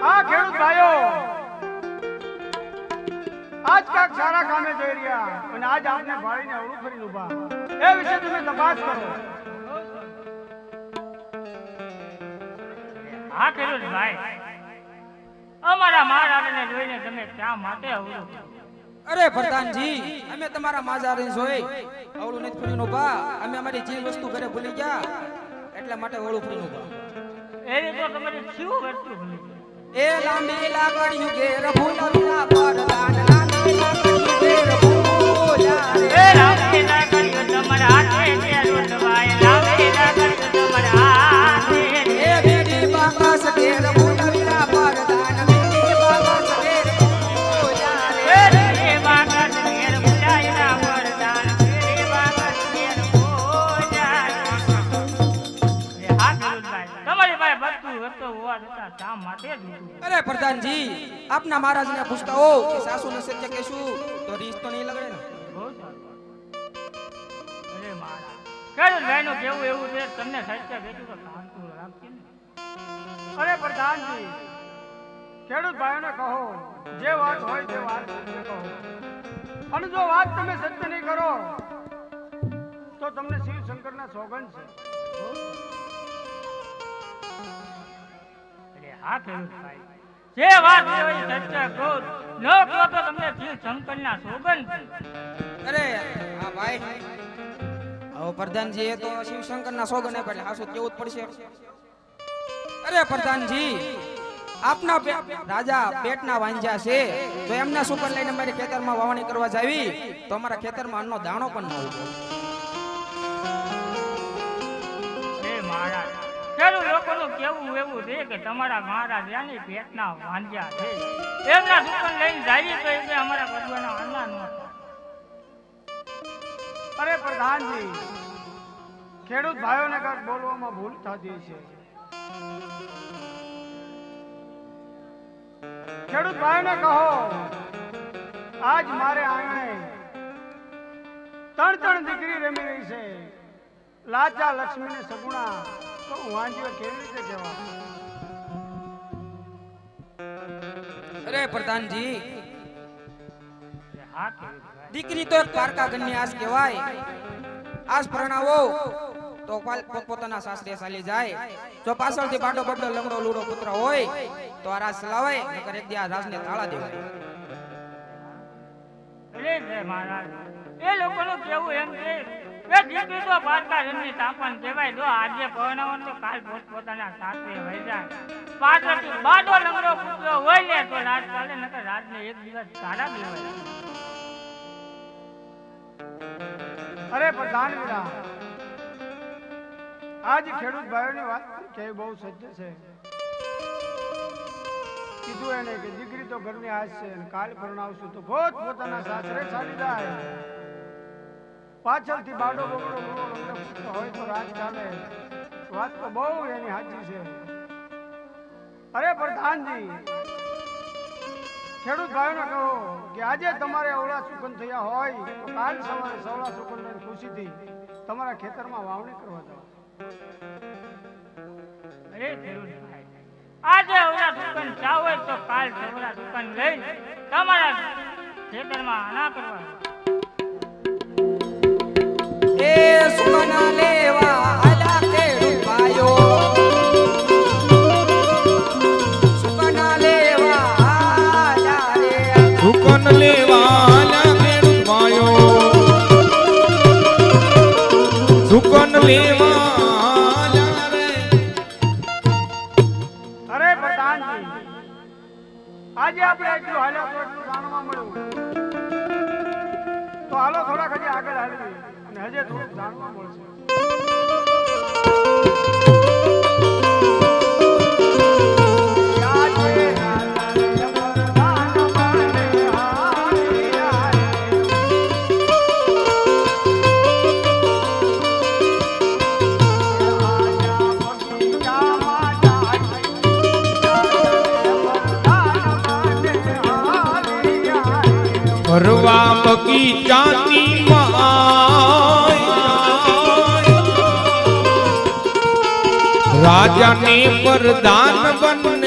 આ ખેડૂત ભાઈઓ આજ કાક સારા કામે જઈ રહ્યા અને આજ આપને ભાળીને અવળું ફરીને ઊભા એ વિશે તમે તપાસ કરો. હા ખેડૂત ભાઈ, અમારા મહારાજને જોઈને તમે શા માટે અવળું? અરે પ્રધાનજી, અમે તમારા માજાને જોઈ અવળું નથી ફરીને ઊભા. અમે અમારી જે વસ્તુ ઘરે ભૂલી ગયા એટલા માટે અવળું ફરીને ઊભા. એની તો તમારી શું વસ્તુ ભૂલી? એ લાંબી લાકડીયું ઘેર ભૂલાવ્યા પરદાન, લાંબી લાકડીયું ઘેર ભૂલ્યા રે. એ લાંબી લાકડીઓ તમારા હાથે છે રોટવાય, લાંબી લાકડીઓ તમારા હાથે. એ બીડી બાકસ ઘેર ભૂલાવ્યા પરદાન, બીડી બાકસ ઘેર ભૂલ્યા રે. એ બીડી બાકસ ઘેર ભૂલાવ્યા પરદાન, બીડી બાકસ ઘેર ભૂલ્યા રે. હા ખેડૂત ભાઈ, તમારી પાસે બધું વસ્તુ હોવા છતાં શા માટે જ ઊભું? અરે પ્રધાનજી, આપના મહારાજને પૂછતા હો કે સાસુ ને સત્ય કહેશું તો રીસ તો નહીં લગડે ને. બહુ સારું. અરે મહારાજ, ખેડૂત ભાઈનું કેવું એવું છે, તમને સત્ય કહેશું તો શાંતિ રાખશે ને. અરે પ્રધાનજી, ખેડૂત ભાઈઓને કહો જે વાત હોય તે વાત સત્ય કહો. અને જો વાત તમે સત્ય નહીં કરો તો તમને શિવ શંકરના સોગંદ છે. અરે હા ખેડૂત ભાઈ, જે વાત હોય એ સત્ય કહો, ન કહો તો તમને શિવ શંકરના સોગંદ છે. અરે હા ભાઈ, હવે પ્રધાનજી એ તો શિવશંકર ના સોગન ને એટલે હાસુ કેવું જ પડશે. અરે પ્રધાનજી, આપના રાજા પેટના વાંજા છે, તો એમના સુકન લઈને અમારે ખેતરમાં વાવણી કરવા જાવી તો અમારા ખેતરમાં અન્નનો દાણો પણ ન ઉગે. હે મહારાજ, ખેડૂત લોકોનું કેવું એવું છે કે તમારા મહારાજ એની પેટના વાંજ્યા છે, એમના સુકન લઈને જાય તો એ અમારા ભગવાનના અન્ના ન હતા. અરે પ્રધાનજી, ખેડૂત ભાઈઓને કાંઈક બોલવામાં ભૂલ થતી છે. ખેડૂત ભાઈઓને કહો આજ મારે આંગણે ત્રણ દીકરી રમી રહી છે. લાચા લક્ષ્મી ને સગુણા તો હું વાંજીઓ કેવી રીતે કહેવા? અરે પ્રધાનજી, હા ખેડૂત ભાઈ, દીકરી તો એક પારકા ગણની આસ કહેવાય. આસ પરણાવો તો પોતાના સાસરે ચાલી જાય. જો પાછળથી બાડો બડો લંગડો લૂડો પુત્ર હોય તો આ રાજ ચલાવાય, નકર એક દી આ રાજને તાળા દેવાય. અરે છે મહારાજ, એ લોકોનું કેવું એમ છે કે દીકરી તો પારકા જન્મી તાપણ કહેવાય. જો આજે પરણાવો તો કાલ પોતાના સાસરે વહી જાય. પાછળથી બાડો લંગડો પુત્ર હોય ને તો રાજ ચાલે, નકર રાજને એક દિવસ તાળા દેવાય. અરે પ્રધાન વીરા, આજ ખેડૂત ભાઈઓની વાત કે બહુ સત્ય છે. કીધું એને કે દીકરી તો ઘરની આશ છે અને કાલ પરણાવશું તો પોતાના સાસરે ચાલી જાય. પાછળથી બાડો બગડો હોય તો રાજ ચાલે. વાત તો બહુ એની સાચી છે. અરે પ્રધાનજી, ખેડૂત ભાઈઓને કહો કે આજે તમારે અવળા સુકન થયા હોય તો કાલ સવારે સવળા સુકન લઈને ખુશીથી તમારા ખેતરમાં વાવણી કરવા જાઓ. અરે ખેડૂત ભાઈ, આજે અવળા દુકાન જાવ હોય તો કાલ સવળા દુકાન લઈને તમારા ખેતરમાં આના કરવા. એ સુકના લેવા આલા ખેડૂત ભાઈઓ, સુકના લેવા આલા રે. સુકન લેવા આલા ખેડૂત ભાઈઓ, સુકન લેવા આલા રે. અરે પ્રધાનજી, આજે આપણે એટલું હાલ્યા તો એટલું જાણવા મળ્યું. તો હાલો થોડાક હજી આગળ હાલવી અને હજી થોડુંક જાણવા મળશે. ભરવા બગીચાની રાજાને પ્રધાન બન